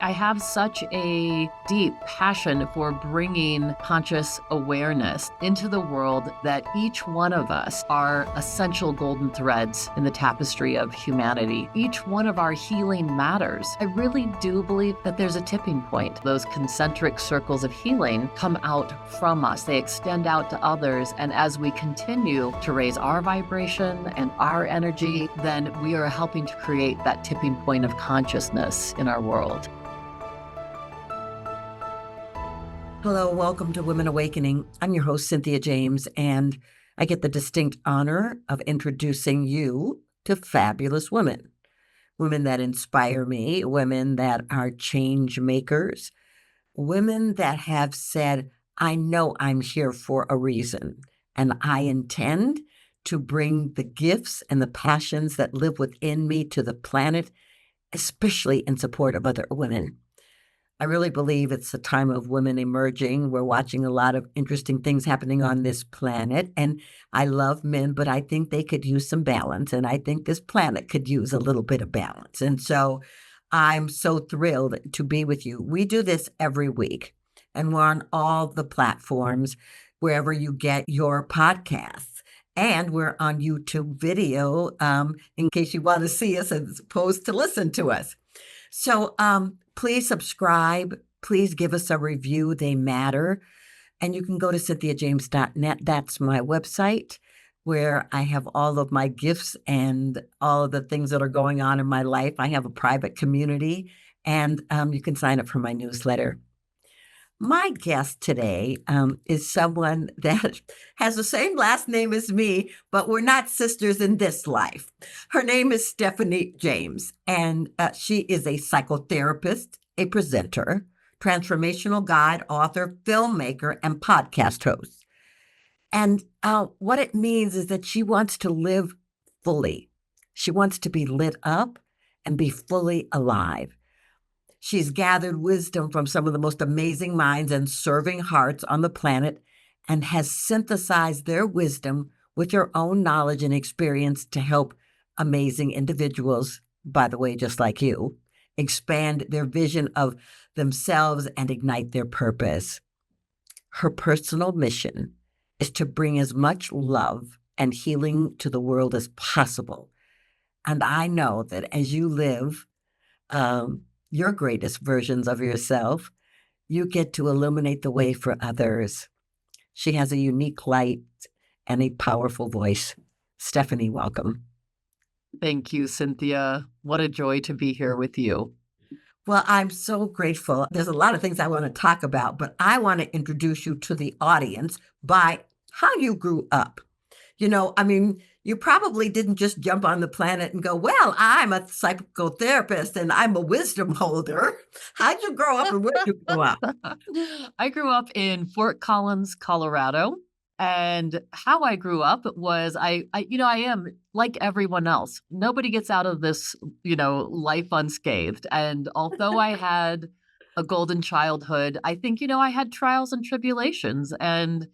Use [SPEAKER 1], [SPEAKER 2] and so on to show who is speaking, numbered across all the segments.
[SPEAKER 1] I have such a deep passion for bringing conscious awareness into the world that each one of us are essential golden threads in the tapestry of humanity. Each one of our healing matters. I really do believe that there's a tipping point. Those concentric circles of healing come out from us. They extend out to others. And as we continue to raise our vibration and our energy, then we are helping to create that tipping point of consciousness in our world.
[SPEAKER 2] Hello, welcome to Women Awakening. I'm your host, Cynthia James, and I get the distinct honor of introducing you to fabulous women. Women that inspire me, women that are change makers, women that have said, I know I'm here for a reason, and I intend to bring the gifts and the passions that live within me to the planet, especially in support of other women. I really believe it's a time of women emerging. We're watching a lot of interesting things happening on this planet. And I love men, but I think they could use some balance. And I think this planet could use a little bit of balance. And so I'm so thrilled to be with you. We do this every week, and we're on all the platforms, wherever you get your podcasts. And we're on YouTube video in case you want to see us as opposed to listen to us. So please subscribe. Please give us a review. They matter. And you can go to cynthiajames.net. That's my website where I have all of my gifts and all of the things that are going on in my life. I have a private community, and you can sign up for my newsletter. My guest today is someone that has the same last name as me, but we're not sisters in this life. Her name is Cynthia James, and she is a psychotherapist, a presenter, transformational guide, author, filmmaker, and podcast host. And what it means is that she wants to live fully. She wants to be lit up and be fully alive. She's gathered wisdom from some of the most amazing minds and serving hearts on the planet and has synthesized their wisdom with her own knowledge and experience to help amazing individuals, by the way, just like you, expand their vision of themselves and ignite their purpose. Her personal mission is to bring as much love and healing to the world as possible. And I know that as you live, your greatest versions of yourself, you get to illuminate the way for others. She has a unique light and a powerful voice. Stephanie, welcome.
[SPEAKER 1] Thank you, Cynthia. What a joy to be here with you.
[SPEAKER 2] Well, I'm so grateful. There's a lot of things I want to talk about, but I want to introduce you to the audience by how you grew up. You probably didn't just jump on the planet and go, well, I'm a psychotherapist and I'm a wisdom holder. How'd you grow up and where'd you grow up?
[SPEAKER 1] I grew up in Fort Collins, Colorado. And how I grew up was I am like everyone else. Nobody gets out of this, life unscathed. And although I had a golden childhood, I think, I had trials and tribulations. And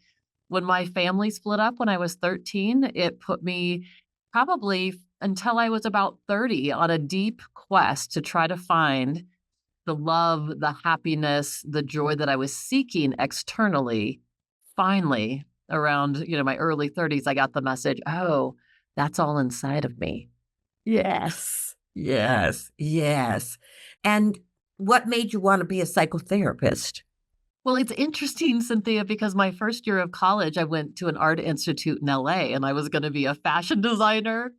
[SPEAKER 1] when my family split up when I was 13, it put me probably until I was about 30 on a deep quest to try to find the love, the happiness, the joy that I was seeking externally. Finally, around, my early 30s, I got the message, oh, that's all inside of me.
[SPEAKER 2] Yes, yes, yes. And what made you want to be a psychotherapist?
[SPEAKER 1] Well, it's interesting, Cynthia, because my first year of college, I went to an art institute in LA and I was going to be a fashion designer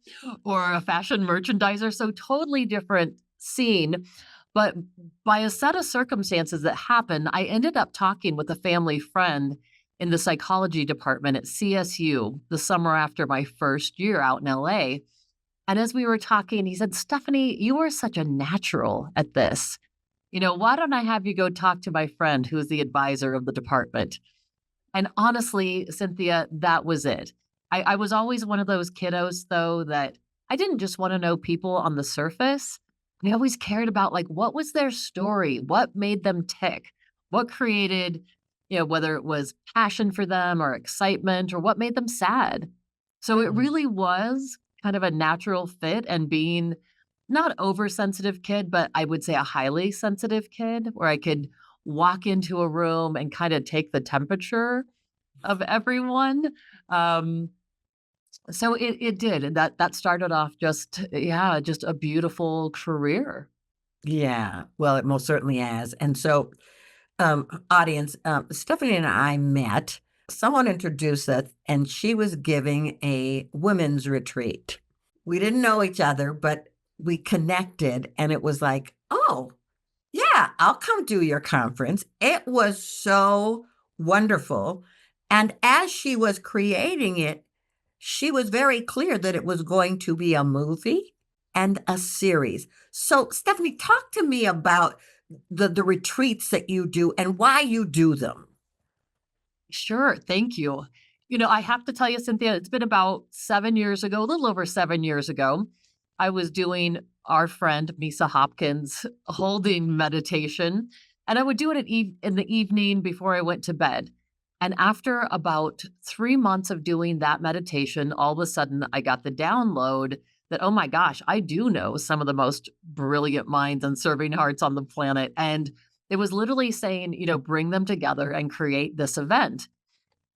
[SPEAKER 1] or a fashion merchandiser. So totally different scene. But by a set of circumstances that happened, I ended up talking with a family friend in the psychology department at CSU the summer after my first year out in LA. And as we were talking, he said, Stephanie, you are such a natural at this. Why don't I have you go talk to my friend who is the advisor of the department? And honestly, Cynthia, that was it. I was always one of those kiddos, though, that I didn't just want to know people on the surface. I always cared about, what was their story? What made them tick? What created, whether it was passion for them or excitement or what made them sad. So it really was kind of a natural fit, and being not oversensitive kid, but I would say a highly sensitive kid where I could walk into a room and kind of take the temperature of everyone. Um, so it did. And that started off just, yeah, just a beautiful career.
[SPEAKER 2] Yeah, well, it most certainly has. And so, audience, Stephanie and I met. Someone introduced us, and she was giving a women's retreat. We didn't know each other, but we connected, and it was like, oh, yeah, I'll come do your conference. It was so wonderful. And as she was creating it, she was very clear that it was going to be a movie and a series. So, Stephanie, talk to me about the retreats that you do and why you do them.
[SPEAKER 1] Sure, thank you. I have to tell you, Cynthia, it's been about 7 years ago, a little over 7 years ago. I was doing our friend Misa Hopkins holding meditation, and I would do it in the evening before I went to bed. And after about 3 months of doing that meditation, all of a sudden I got the download that, oh my gosh, I do know some of the most brilliant minds and serving hearts on the planet. And it was literally saying, bring them together and create this event.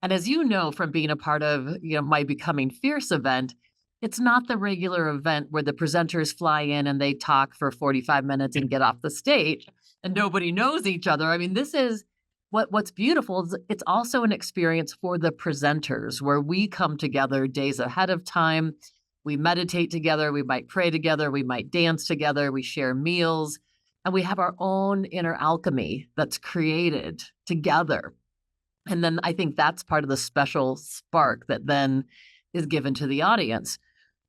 [SPEAKER 1] And as you know from being a part of, my Becoming Fierce event, it's not the regular event where the presenters fly in and they talk for 45 minutes and get off the stage and nobody knows each other. I mean, this is what's beautiful is it's also an experience for the presenters where we come together days ahead of time. We meditate together, we might pray together, we might dance together, we share meals, and we have our own inner alchemy that's created together. And then I think that's part of the special spark that then is given to the audience.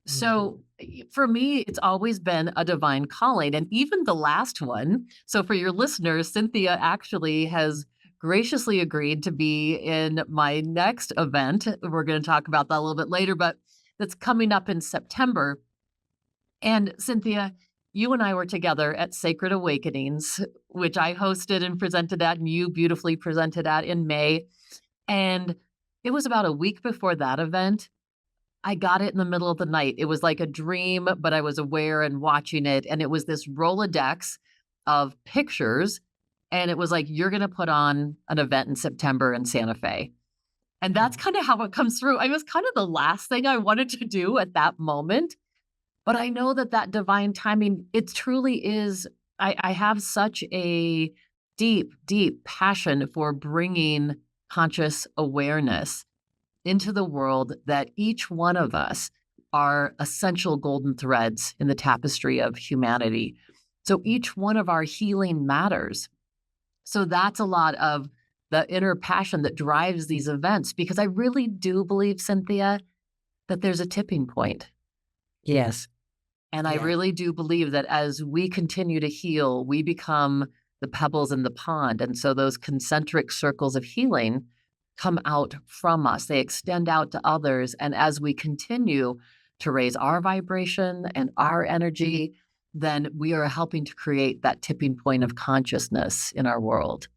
[SPEAKER 2] Mhm.
[SPEAKER 1] So for me, it's always been a divine calling. And even the last one, so for your listeners, Cynthia actually has graciously agreed to be in my next event. We're going to talk about that a little bit later, but that's coming up in September. And Cynthia, you and I were together at Sacred Awakenings, which I hosted and presented at, and you beautifully presented at in May. And it was about a week before that event. I got it in the middle of the night. It was like a dream, but I was aware and watching it. And it was this Rolodex of pictures. And it was like, you're going to put on an event in September in Santa Fe. And that's kind of how it comes through. I was kind of the last thing I wanted to do at that moment. But I know that that divine timing, it truly is. I have such a deep, deep passion for bringing conscious awareness into the world that each one of us are essential golden threads in the tapestry of humanity. So each one of our healing matters. So that's a lot of the inner passion that drives these events because I really do believe, Cynthia, that there's a tipping point.
[SPEAKER 2] Yes,
[SPEAKER 1] And I
[SPEAKER 2] yes.
[SPEAKER 1] really do believe that as we continue to heal, we become the pebbles in the pond. And so those concentric circles of healing come out from us, they extend out to others. And as we continue to raise our vibration and our energy, then we are helping to create that tipping point of consciousness in our world.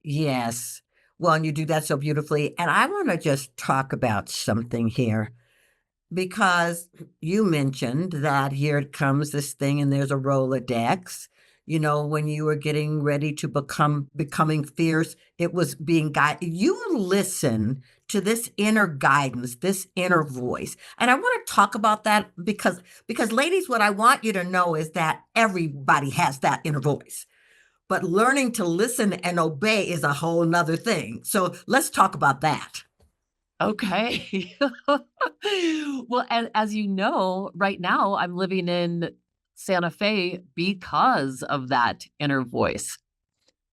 [SPEAKER 2] Yes. Well, and you do that so beautifully. And I want to just talk about something here because you mentioned that here it comes this thing and there's a Rolodex. You know, when you were getting ready to becoming fierce, it was being guided. You listen to this inner guidance, this inner voice. And I want to talk about that because ladies, what I want you to know is that everybody has that inner voice. But learning to listen and obey is a whole nother thing. So let's talk about that.
[SPEAKER 1] Okay. Well, and as you know, right now I'm living in Santa Fe because of that inner voice.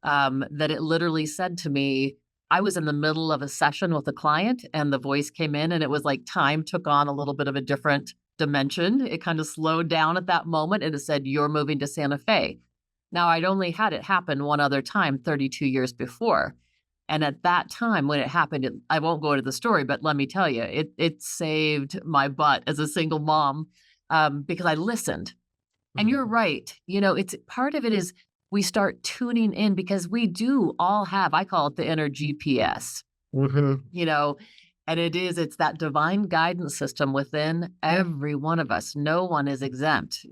[SPEAKER 1] That it literally said to me, I was in the middle of a session with a client and the voice came in and it was like time took on a little bit of a different dimension. It kind of slowed down at that moment and it said, you're moving to Santa Fe. Now, I'd only had it happen one other time 32 years before. And at that time when it happened, I won't go into the story, but let me tell you, it saved my butt as a single mom because I listened. And you're
[SPEAKER 2] Mhm.
[SPEAKER 1] right. It's part of it is we start tuning in because we do all have, I call it the inner GPS,
[SPEAKER 2] Mhm.
[SPEAKER 1] you know, and it's that divine guidance system within every one of us. No one is exempt.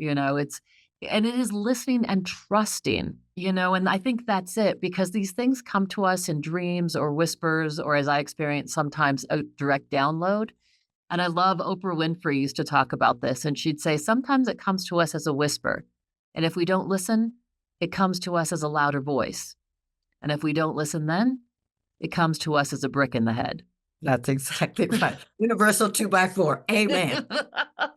[SPEAKER 1] And it is listening and trusting, and I think that's it because these things come to us in dreams or whispers, or as I experience sometimes, a direct download. And I love Oprah Winfrey used to talk about this, and she'd say, sometimes it comes to us as a whisper. And if we don't listen, it comes to us as a louder voice. And if we don't listen, then it comes to us as a brick in the head.
[SPEAKER 2] That's exactly right. Universal 2x4. Amen.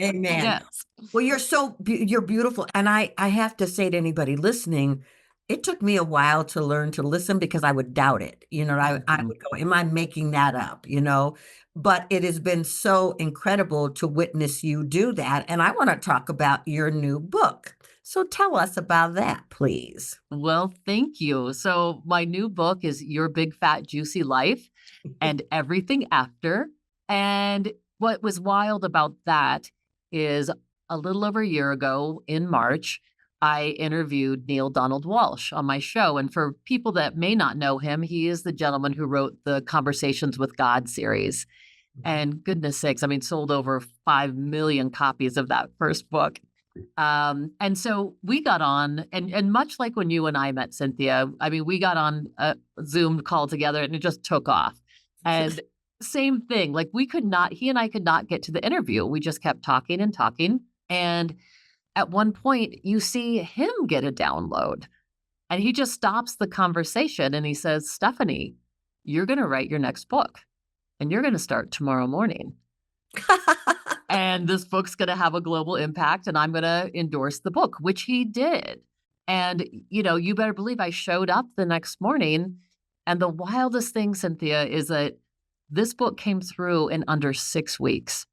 [SPEAKER 2] Amen.
[SPEAKER 1] Yes.
[SPEAKER 2] Well, you're beautiful. And I have to say to anybody listening, it took me a while to learn to listen because I would doubt it. I
[SPEAKER 1] Mhm.
[SPEAKER 2] would go, am I making that up? But it has been so incredible to witness you do that. And I want to talk about your new book. So tell us about that, please.
[SPEAKER 1] Well, thank you. So, my new book is Your Big Fat Juicy Life and Everything After. And what was wild about that is a little over a year ago in March, I interviewed Neil Donald Walsh on my show. And for people that may not know him, he is the gentleman who wrote the Conversations with God series.
[SPEAKER 2] Mhm.
[SPEAKER 1] And goodness sakes, I mean, sold over 5 million copies of that first book. And so we got on, and much like when you and I met, Cynthia, I mean, we got on a Zoom call together and it just took off. And same thing, like he and I could not get to the interview. We just kept talking and talking. And at one point, you see him get a download and he just stops the conversation and he says, Stephanie, you're going to write your next book and you're going to start tomorrow morning. And this book's gonna have a global impact, and I'm gonna endorse the book, which he did. And, you better believe I showed up the next morning, and the wildest thing, Cynthia, is that this book came through in under 6 weeks.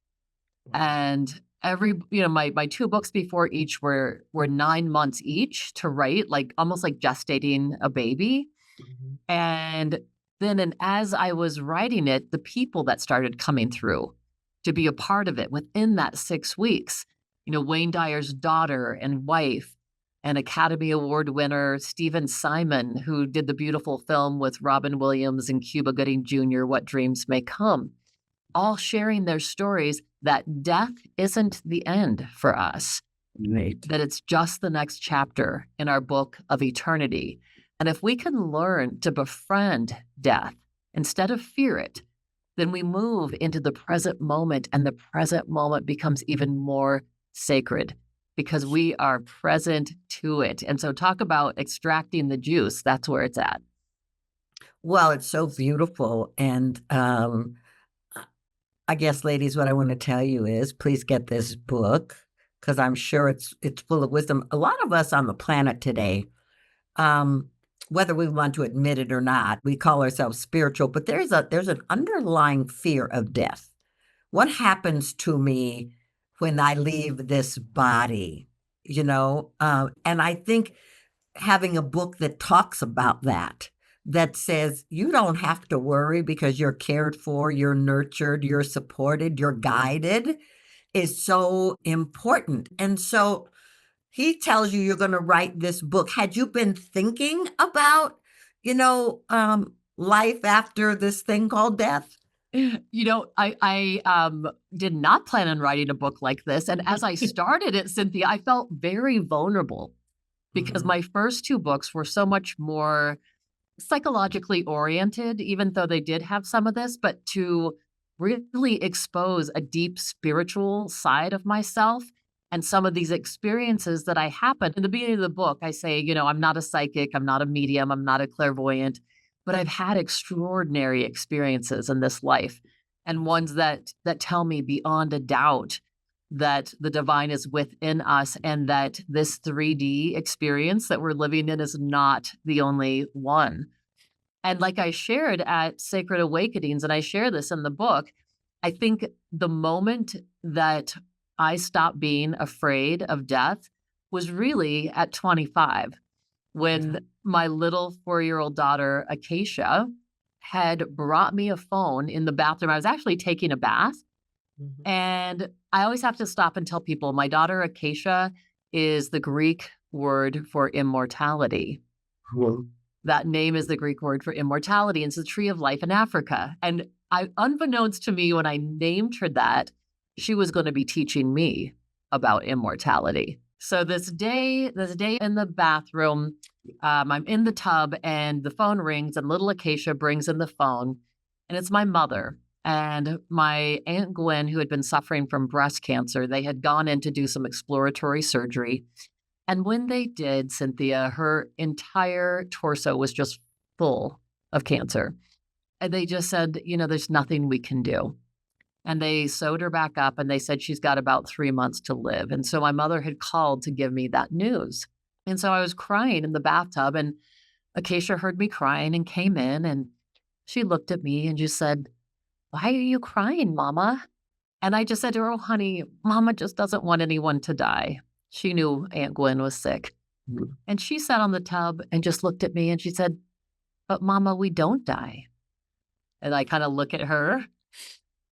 [SPEAKER 2] Wow.
[SPEAKER 1] And my 2 books before each were 9 months each to write, like, almost like gestating a baby.
[SPEAKER 2] Mhm.
[SPEAKER 1] And then and as I was writing it, the people that started coming through to be a part of it within that 6 weeks, Wayne Dyer's daughter and wife, and Academy Award winner Stephen Simon, who did the beautiful film with Robin Williams and Cuba Gooding Jr., What Dreams May Come, all sharing their stories that death isn't the end for us,
[SPEAKER 2] Right.
[SPEAKER 1] that it's just the next chapter in our book of eternity. And if we can learn to befriend death instead of fear it, then we move into the present moment, and the present moment becomes even more sacred because we are present to it. And so, talk about extracting the juice, that's where it's at.
[SPEAKER 2] Well, it's so beautiful. And I guess, ladies, what I want to tell you is please get this book because I'm sure it's full of wisdom. A lot of us on the planet today, um, whether we want to admit it or not, we call ourselves spiritual, but there's an underlying fear of death. What happens to me when I leave this body? And I think having a book that talks about that, that says you don't have to worry because you're cared for, you're nurtured, you're supported, you're guided is so important. And so he tells you you're going to write this book. Had you been thinking about, life after this thing called death?
[SPEAKER 1] I did not plan on writing a book like this. And as I started it, Cynthia, I felt very vulnerable because
[SPEAKER 2] Mhm.
[SPEAKER 1] my first 2 books were so much more psychologically oriented, even though they did have some of this, but to really expose a deep spiritual side of myself and some of these experiences that I happened. In the beginning of the book, I say, I'm not a psychic, I'm not a medium, I'm not a clairvoyant, but I've had extraordinary experiences in this life and ones that tell me beyond a doubt that the divine is within us and that this 3D experience that we're living in is not the only one. And like I shared at Sacred Awakenings, and I share this in the book, I think the moment that I stopped being afraid of death was really at 25
[SPEAKER 2] Yeah.
[SPEAKER 1] when my little 4-year-old daughter, Acacia, had brought me a phone in the bathroom. I was actually taking a bath,
[SPEAKER 2] Mhm.
[SPEAKER 1] and I always have to stop and tell people my daughter, Acacia, is the Greek word for immortality.
[SPEAKER 2] Cool.
[SPEAKER 1] That name is the Greek word for immortality, and it's the tree of life in Africa. And unbeknownst to me, when I named her that, she was going to be teaching me about immortality. So this day in the bathroom, I'm in the tub and the phone rings and little Acacia brings in the phone and it's my mother and my Aunt Gwen, who had been suffering from breast cancer. They had gone in to do some exploratory surgery. And when they did, Cynthia, her entire torso was just full of cancer. And they just said, there's nothing we can do. And they sewed her back up and they said she's got about 3 months to live. And so my mother had called to give me that news. And so I was crying in the bathtub and Acacia heard me crying and came in and she looked at me and just said, "Why are you crying, Mama?" And I just said to her, "Oh, honey, Mama just doesn't want anyone to die." She knew Aunt Gwen was sick.
[SPEAKER 2] Mm.
[SPEAKER 1] And she sat on the tub and just looked at me and she said, "But Mama, we don't die." And I kind of look at her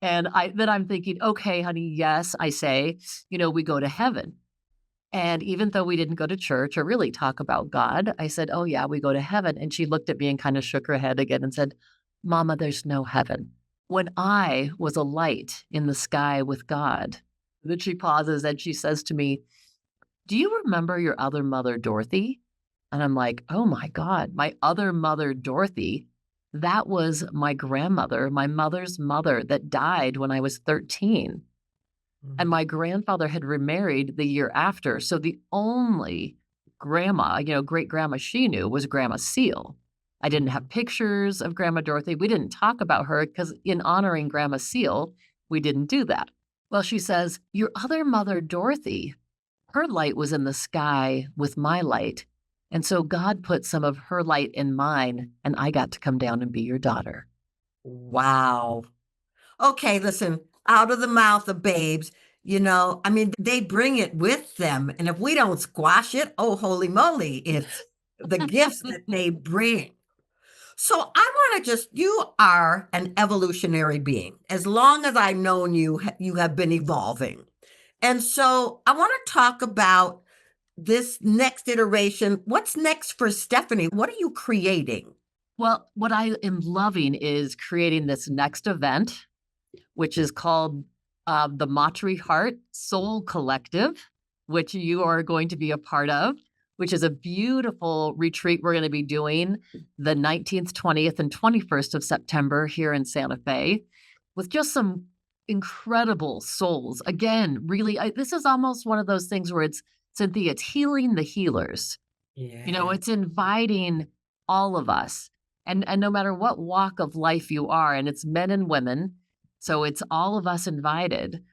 [SPEAKER 1] and I'm thinking, "Okay, honey, yes," I say, "we go to heaven." And even though we didn't go to church or really talk about God, I said, "Oh, yeah, we go to heaven." And she looked at me and kind of shook her head again and said, "Mama, there's no heaven." When I was a light in the sky with God, then she pauses and she says to me, "Do you remember your other mother, Dorothy?" And I'm like, "Oh my God, my other mother, Dorothy." That was my grandmother, my mother's mother that died when I was 13. And
[SPEAKER 2] Mhm.
[SPEAKER 1] my grandfather had remarried the year after. So the only grandma, great grandma she knew was Grandma Seal. I didn't have
[SPEAKER 2] Mhm.
[SPEAKER 1] pictures of Grandma Dorothy. We didn't talk about her because in honoring Grandma Seal, we didn't do that. Well, she says, "Your other mother, Dorothy, her light was in the sky with my light. And so God put some of her light in mine, and I got to come down and be your daughter."
[SPEAKER 2] Wow. Okay, listen, out of the mouth of babes, I mean, they bring it with them. And if we don't squash it, oh, holy moly, it's the gifts that they bring. So I want to you are an evolutionary being. As long as I've known you, you have been evolving. And so I want to talk about this next iteration. What's next for Stephanie? What are you creating?
[SPEAKER 1] Well, what I am loving is creating this next event, which is called the Matri Heart Soul Collective, which you are going to be a part of, which is a beautiful retreat we're going to be doing the 19th, 20th, and 21st of September here in Santa Fe with just some incredible souls. Again, really, this is almost one of those things where it's Cynthia, it's healing the healers.
[SPEAKER 2] Yeah.
[SPEAKER 1] It's inviting all of us and no matter what walk of life you are, and it's men and women, so it's all of us invited.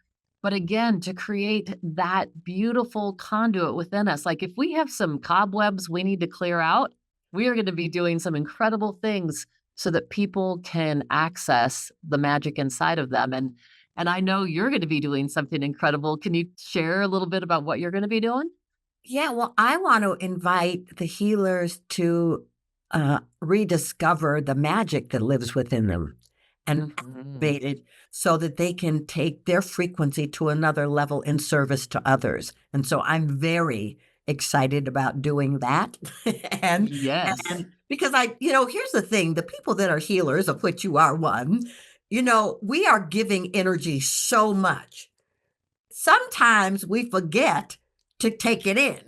[SPEAKER 1] But again, to create that beautiful conduit within us, like if we have some cobwebs we need to clear out, we are going to be doing some incredible things so that people can access the magic inside of them. And I know you're going to be doing something incredible. Can you share a little bit about what you're going to be doing?
[SPEAKER 2] Yeah, well, I want to invite the healers to rediscover the magic that lives within them and
[SPEAKER 1] Mhm.
[SPEAKER 2] activate it so that they can take their frequency to another level in service to others. And so I'm very excited about doing that. and
[SPEAKER 1] Yes.
[SPEAKER 2] and because here's the thing, the people that are healers, of which you are one, we are giving energy so much. Sometimes we forget to take it in.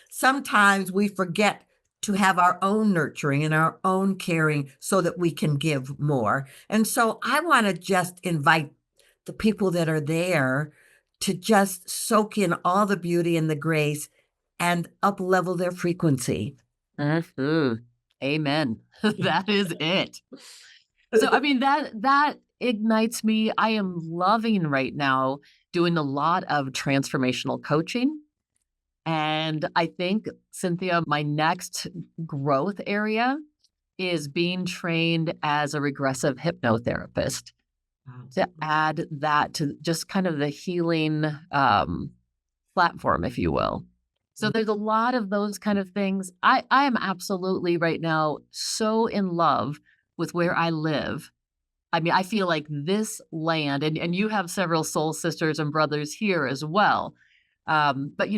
[SPEAKER 2] Sometimes we forget to have our own nurturing and our own caring so that we can give more. And so I want to just invite the people that are there to just soak in all the beauty and the grace and up level their frequency.
[SPEAKER 1] Mhm. Amen. That is it. So, I mean, that ignites me. I am loving right now doing a lot of transformational coaching, and I think, Cynthia, my next growth area is being trained as a regressive hypnotherapist to add that to just kind of the healing, platform, if you will. So there's a lot of those kind of things. I am absolutely right now so in love with where I live. I mean, I feel like this land, and you have several soul sisters and brothers here as well. But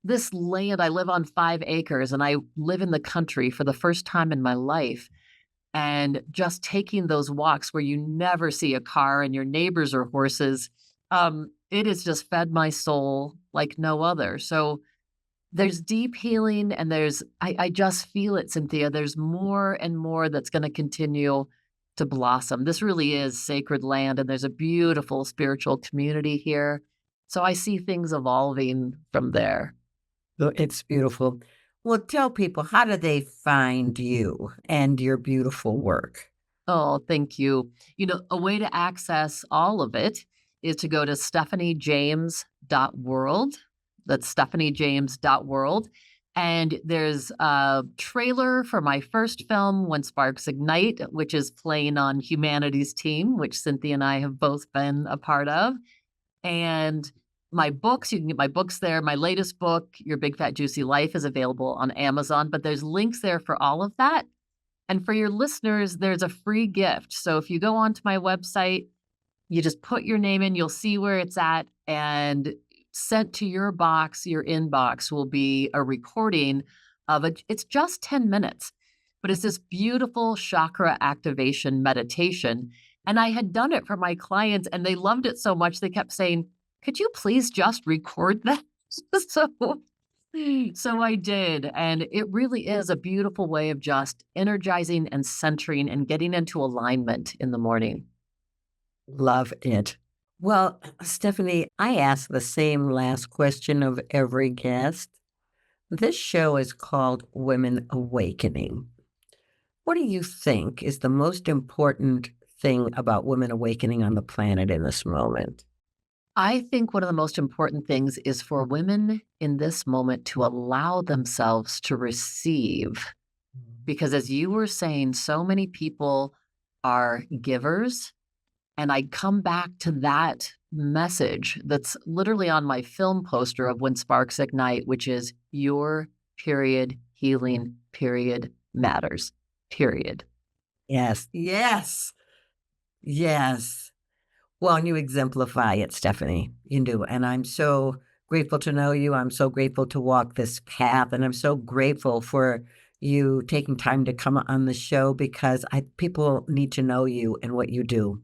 [SPEAKER 1] this land, I live on 5 acres, and I live in the country for the first time in my life. And just taking those walks where you never see a car and your neighbors are horses, it has just fed my soul like no other. So There's deep healing and I just feel it, Cynthia. There's more and more that's gonna continue to blossom. This really is sacred land, and there's a beautiful spiritual community here. So I see things evolving from there.
[SPEAKER 2] Oh, it's beautiful. Well, tell people, how do they find you and your beautiful work?
[SPEAKER 1] Oh, thank you. A way to access all of it is to go to stephaniejames.world. That's stephaniejames.world. And there's a trailer for my first film, When Sparks Ignite, which is playing on Humanity's Team, which Cynthia and I have both been a part of. And my books, you can get my books there. My latest book, Your Big Fat Juicy Life, is available on Amazon, but there's links there for all of that. And for your listeners, there's a free gift. So if you go onto my website, you just put your name in, you'll see where it's at, and sent to your box, your inbox will be a recording of it. It's just 10 minutes, but it's this beautiful chakra activation meditation. And I had done it for my clients and they loved it so much. They kept saying, could you please just record that? so so I did, and it really is a beautiful way of just energizing and centering and getting into alignment in the morning.
[SPEAKER 2] Love it. Well, Stephanie, I ask the same last question of every guest. This show is called Women Awakening. What do you think is the most important thing about women awakening on the planet in this moment?
[SPEAKER 1] I think one of the most important things is for women in this moment to allow themselves to receive. Because as you were saying, so many people are givers. And I come back to that message that's literally on my film poster of When Sparks Ignite, which is your period healing period matters. Period.
[SPEAKER 2] Yes, yes, yes. Well, and you exemplify it, Stephanie. You do. And I'm so grateful to know you. I'm so grateful to walk this path. And I'm so grateful for you taking time to come on the show because people need to know you and what you do.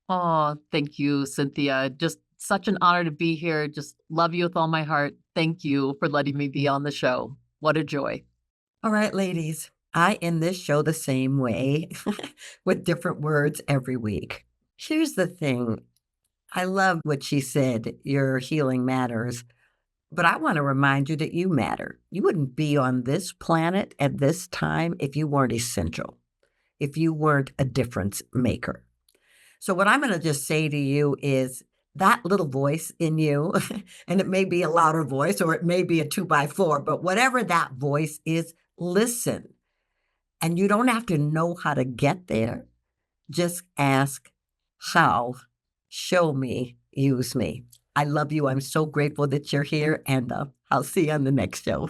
[SPEAKER 1] Oh, thank you, Cynthia. Just such an honor to be here. Just love you with all my heart. Thank you for letting me be on the show. What a joy.
[SPEAKER 2] All right, ladies, I end this show the same way with different words every week. Here's the thing. I love what she said. Your healing matters. But I want to remind you that you matter. You wouldn't be on this planet at this time if you weren't essential, if you weren't a difference maker. So, what I'm going to just say to you is that little voice in you, and it may be a louder voice or it may be a two by four, but whatever that voice is, listen. And you don't have to know how to get there. Just ask how, show me, use me. I love you. I'm so grateful that you're here, and I'll see you on the next show.